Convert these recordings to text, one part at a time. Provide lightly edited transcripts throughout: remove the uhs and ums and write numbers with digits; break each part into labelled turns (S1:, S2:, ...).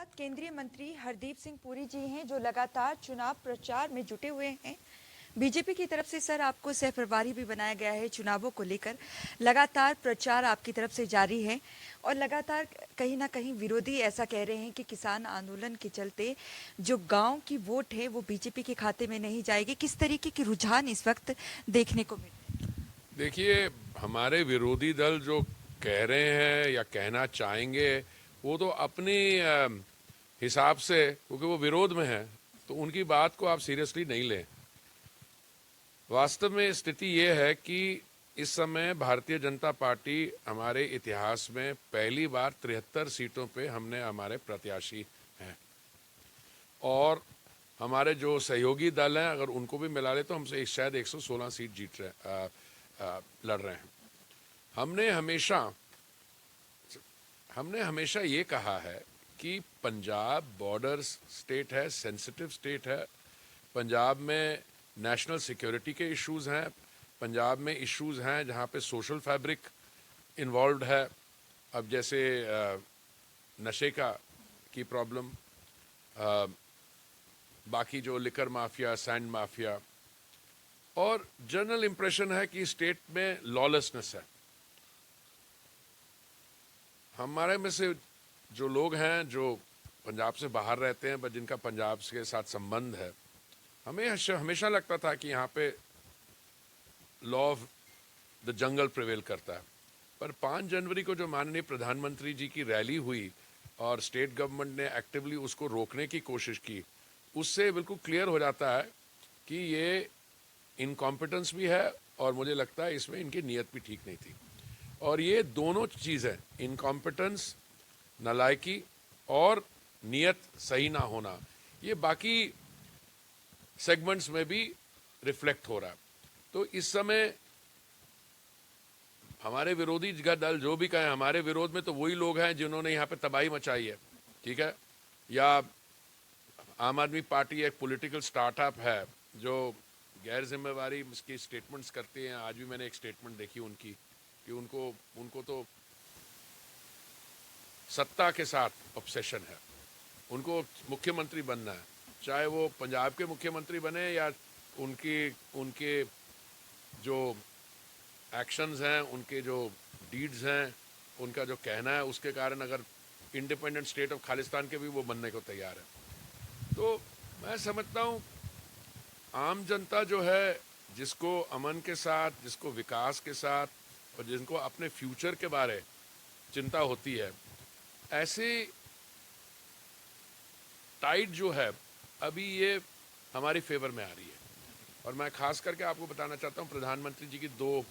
S1: साथ केंद्रीय मंत्री हरदीप सिंह पुरी जी हैं जो लगातार चुनाव प्रचार में जुटे हुए हैं। बीजेपी की तरफ से सर आपको सह प्रभारी भी बनाया गया है चुनावों को लेकर। लगातार प्रचार आपकी तरफ से जारी है और लगातार कहीं ना कहीं विरोधी ऐसा कह रहे हैं कि किसान आंदोलन के चलते जो गांव की वोट है वो बीजेपी के खाते में नहीं जाएगी। किस तरीके की रुझान इस वक्त देखने को मिल रहे हैं?
S2: देखिए, हमारे विरोधी दल जो कह रहे हैं या कहना चाहेंगे वो तो अपनी हिसाब से, क्योंकि वो विरोध में है तो उनकी बात को आप सीरियसली नहीं लें। वास्तव में स्थिति ये है कि इस समय भारतीय जनता पार्टी हमारे इतिहास में पहली बार 73 सीटों पे हमने हमारे प्रत्याशी हैं और हमारे जो सहयोगी दल हैं अगर उनको भी मिला ले तो हमसे शायद 116 सीट लड़ रहे हैं। हमने हमेशा ये कहा है कि पंजाब बॉर्डर स्टेट है, सेंसिटिव स्टेट है। पंजाब में नेशनल सिक्योरिटी के इश्यूज हैं, पंजाब में इश्यूज हैं जहाँ पे सोशल फैब्रिक इन्वॉल्व है। अब जैसे नशे की प्रॉब्लम, बाकी जो लिकर माफिया, सैंड माफिया, और जनरल इंप्रेशन है कि स्टेट में लॉलेसनेस है। हमारे में से जो लोग हैं जो पंजाब से बाहर रहते हैं पर जिनका पंजाब के साथ संबंध है, हमें हमेशा लगता था कि यहाँ पे law of the jungle prevail करता है। पर 5 जनवरी को जो माननीय प्रधानमंत्री जी की रैली हुई और स्टेट गवर्नमेंट ने एक्टिवली उसको रोकने की कोशिश की, उससे बिल्कुल क्लियर हो जाता है कि ये इनकॉम्पिटेंस भी है और मुझे लगता है इसमें इनकी नीयत भी ठीक नहीं थी। और ये दोनों चीज़ें, इनकॉम्पिटेंस, नालायकी और नीयत सही ना होना, ये बाकी सेगमेंट्स में भी रिफ्लेक्ट हो रहा है। तो इस समय हमारे विरोधी दल जो भी कहें, हमारे विरोध में तो वही लोग हैं जिन्होंने यहाँ पे तबाही मचाई है, ठीक है। या आम आदमी पार्टी एक पॉलिटिकल स्टार्टअप है जो गैर जिम्मेवारी की स्टेटमेंट्स करती हैं। आज भी मैंने एक स्टेटमेंट देखी उनकी कि उनको तो सत्ता के साथ ऑब्सेशन है, उनको मुख्यमंत्री बनना है, चाहे वो पंजाब के मुख्यमंत्री बने या उनके जो एक्शंस हैं, उनके जो डीड्स हैं, उनका जो कहना है, उसके कारण अगर इंडिपेंडेंट स्टेट ऑफ खालिस्तान के भी वो बनने को तैयार है। तो मैं समझता हूँ आम जनता जो है, जिसको अमन के साथ, जिसको विकास के साथ और जिनको अपने फ्यूचर के बारे चिंता होती है, ऐसे टाइड जो है अभी ये हमारी फेवर में आ रही है। और मैं खास करके आपको बताना चाहता हूँ, प्रधानमंत्री जी की 2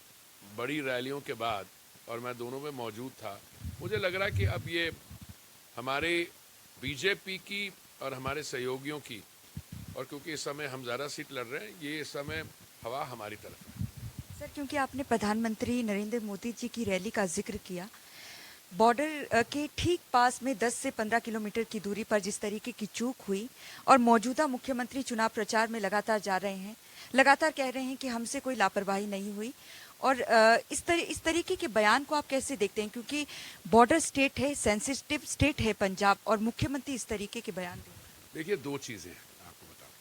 S2: बड़ी रैलियों के बाद, और मैं दोनों में मौजूद था, मुझे लग रहा है कि अब ये हमारे बीजेपी की और हमारे सहयोगियों की, और क्योंकि इस समय हम ज़्यादा सीट लड़ रहे हैं, ये इस समय हवा हमारी तरफ है।
S1: सर, क्योंकि आपने प्रधानमंत्री नरेंद्र मोदी जी की रैली का जिक्र किया, बॉर्डर के ठीक पास में 10 से 15 किलोमीटर की दूरी पर जिस तरीके की चूक हुई और मौजूदा मुख्यमंत्री चुनाव प्रचार में लगातार जा रहे हैं, लगातार कह रहे हैं कि हमसे कोई लापरवाही नहीं हुई। और इस तरीके के बयान को आप कैसे देखते हैं, क्योंकि बॉर्डर स्टेट है, सेंसिटिव स्टेट है पंजाब, और मुख्यमंत्री इस तरीके के बयान दें?
S2: देखिए, 2 चीज़ें आपको बताऊँ।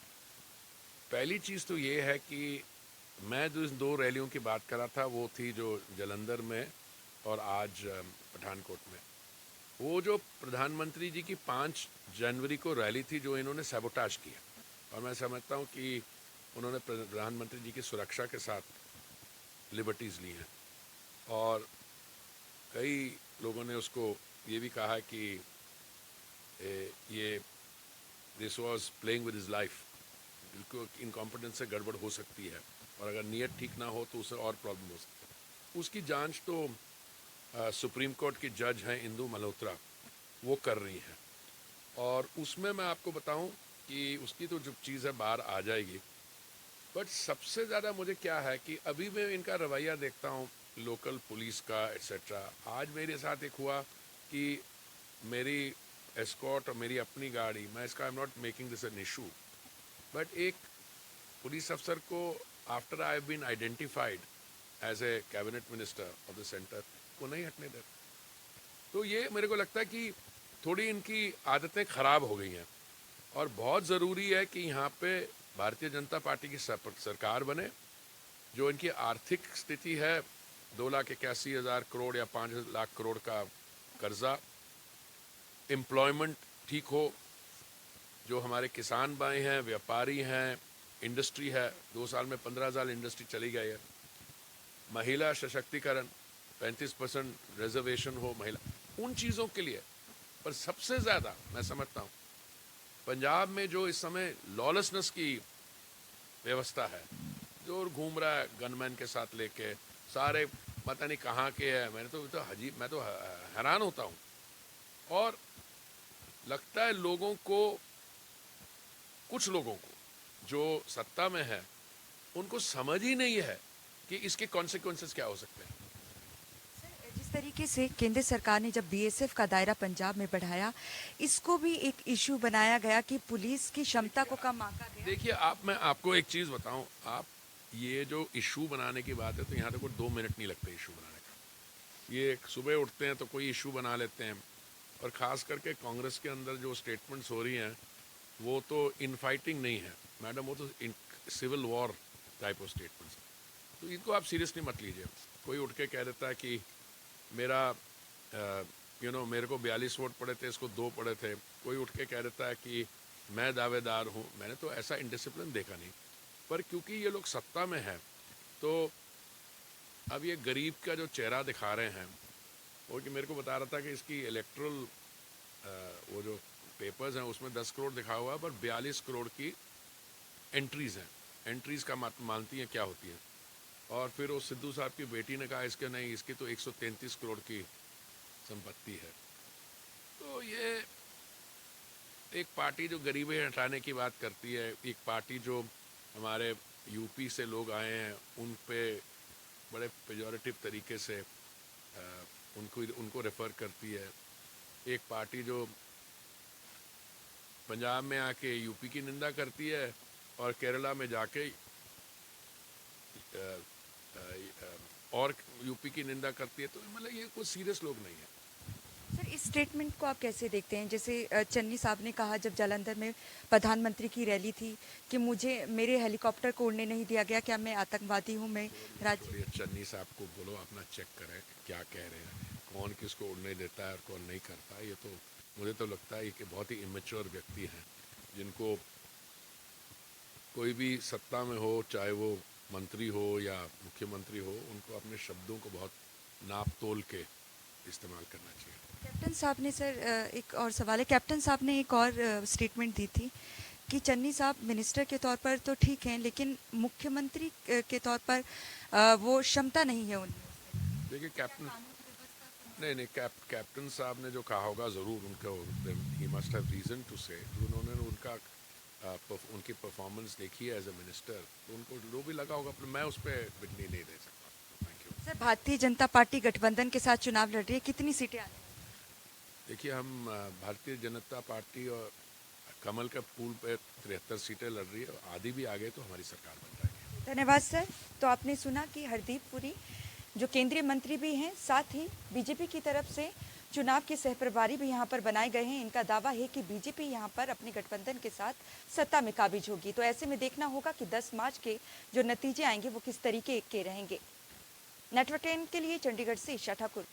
S2: पहली चीज़ तो ये है कि मैं जो इन 2 रैलियों की बात कर रहा था वो थी जो जालंधर में और आज पठानकोट में। वो जो प्रधानमंत्री जी की 5 जनवरी को रैली थी जो इन्होंने सैबोटाज किया, और मैं समझता हूँ कि उन्होंने प्रधानमंत्री जी की सुरक्षा के साथ लिबर्टीज़ ली हैं। और कई लोगों ने उसको ये भी कहा कि ये this was playing with his life, बिल्कुल इनकॉम्पिटेंस से गड़बड़ हो सकती है और अगर नीयत ठीक ना हो तो उससे और प्रॉब्लम हो सकती है। उसकी जांच तो सुप्रीम कोर्ट की जज हैं इंदु मल्होत्रा, वो कर रही हैं, और उसमें मैं आपको बताऊं कि उसकी तो जो चीज़ है बाहर आ जाएगी। बट सबसे ज़्यादा मुझे क्या है कि अभी मैं इनका रवैया देखता हूँ लोकल पुलिस का एट्सेट्रा। आज मेरे साथ एक हुआ कि मेरी एस्कॉर्ट और मेरी अपनी गाड़ी, मैं इसका I am not making this an issue, but एक पुलिस अफसर को after I have been identified as a cabinet minister of the centre को नहीं हटने देता। तो ये मेरे को लगता है कि थोड़ी इनकी आदतें खराब हो गई हैं और बहुत ज़रूरी है कि यहाँ पे भारतीय जनता पार्टी की सरकार बने। जो इनकी आर्थिक स्थिति है 2,81,000 करोड़ या 5 लाख करोड़ का कर्जा, एम्प्लॉयमेंट ठीक हो, जो हमारे किसान भाई हैं, व्यापारी हैं, इंडस्ट्री है, 2 साल में 15,000 इंडस्ट्री चली गई है, महिला सशक्तिकरण, 35% रिजर्वेशन हो महिला, उन चीज़ों के लिए। पर सबसे ज़्यादा मैं समझता हूँ पंजाब में जो इस समय लॉलेसनेस की व्यवस्था है, जो घूम रहा है गनमैन के साथ लेके, सारे पता नहीं कहाँ के है, मैं तो हैरान होता हूँ। और लगता है लोगों को, कुछ लोगों को जो सत्ता में है उनको समझ ही नहीं है कि इसके कॉन्सिक्वेंसेस क्या हो सकते हैं।
S1: जिस तरीके से केंद्र सरकार ने जब बीएसएफ का दायरा पंजाब में बढ़ाया, इसको भी एक इशू बनाया गया कि पुलिस की क्षमता को कम आंका गया।
S2: देखिए मैं आपको एक चीज़ बताऊं, आप ये जो इशू बनाने की बात है तो यहाँ तक कोई 2 मिनट नहीं लगते इशू बनाने का। ये सुबह उठते हैं तो कोई इशू बना लेते हैं, और ख़ास करके कांग्रेस के अंदर जो स्टेटमेंट्स हो रही हैं वो तो इनफाइटिंग नहीं है मैडम, वो तो civil war type of statements. तो इनको आप सीरियसली मत लीजिए। कोई उठ के कह देता है कि मेरा मेरे को 42 वोट पड़े थे, इसको 2 पड़े थे। कोई उठ के कह देता है कि मैं दावेदार हूँ। मैंने तो ऐसा इंडिसिप्लिन देखा नहीं, पर क्योंकि ये लोग सत्ता में हैं तो अब ये गरीब का जो चेहरा दिखा रहे हैं, वो कि मेरे को बता रहा था कि इसकी इलेक्ट्रल वो जो पेपर्स हैं उसमें 10 करोड़ दिखा हुआ है, पर 42 करोड़ की एंट्रीज़ हैं। एंट्रीज़ का मानती हैं क्या होती है। और फिर वो सिद्धू साहब की बेटी ने कहा इसके नहीं, इसकी तो 133 करोड़ की संपत्ति है। तो ये एक पार्टी जो गरीबी हटाने की बात करती है, एक पार्टी जो हमारे यूपी से लोग आए हैं उन पे बड़े पेजोरेटिव तरीके से उनको रेफ़र करती है, एक पार्टी जो पंजाब में आके यूपी की निंदा करती है और केरला में जाके और यूपी की निंदा करती है। तो मतलब ये कोई सीरियस लोग नहीं है।
S1: सर, इस स्टेटमेंट को आप कैसे देखते हैं? जैसे चन्नी साहब ने कहा जब जालंधर में प्रधानमंत्री की रैली थी कि मुझे मेरे हेलीकॉप्टर को उड़ने नहीं दिया गया, क्या मैं आतंकवादी हूं? मैं राज्य
S2: चन्नी साहब को बोलो अपना चेक करें क्या कह रहे हैं, कौन किसको उड़ने देता है और कौन नहीं करता। ये तो मुझे तो लगता है कि बहुत ही इमेच्योर व्यक्ति हैं, जिनको कोई भी सत्ता में हो, चाहे वो मंत्री हो या मुख्यमंत्री हो, उनको अपने शब्दों को बहुत नाप तोल के इस्तेमाल करना चाहिए।
S1: कैप्टन साहब ने सर एक और सवाल है। कैप्टन साहब ने एक और स्टेटमेंट दी थी कि चन्नी साहब मिनिस्टर के तौर पर तो ठीक हैं, लेकिन मुख्यमंत्री के तौर पर वो क्षमता नहीं है उनमें।
S2: देखिए कैप्टन नहीं कैप्टन साहब ने जो कहा होगा ज़रूर उनको ही must have reason to say. उन्होंने उनकी परफॉर्मेंस देखी है एज ए मिनिस्टर, तो उनको जो भी लगा होगा, पर मैं उस पर टिप्पणी नहीं दे सकता। Thank you.
S1: Sir, Bharatiya Janata party गठबंधन के साथ चुनाव लड़ रही है, कितनी सीटें आने वाली हैं?
S2: देखिए हम भारतीय जनता पार्टी और कमल का पूल पे 73 सीटें लड़ रही है, आधी भी आ गए तो हमारी सरकार बन जाएगी।
S1: धन्यवाद सर। तो आपने सुना कि हरदीप पुरी जो केंद्रीय मंत्री भी हैं, साथ ही बीजेपी की तरफ से चुनाव के सहप्रभारी भी यहाँ पर बनाए गए हैं। इनका दावा है कि बीजेपी यहाँ पर अपने गठबंधन के साथ सत्ता में काबिज होगी। तो ऐसे में देखना होगा कि 10 मार्च के जो नतीजे आएंगे वो किस तरीके के रहेंगे। नेटवर्क 10 के लिए चंडीगढ़ से ईशा ठाकुर।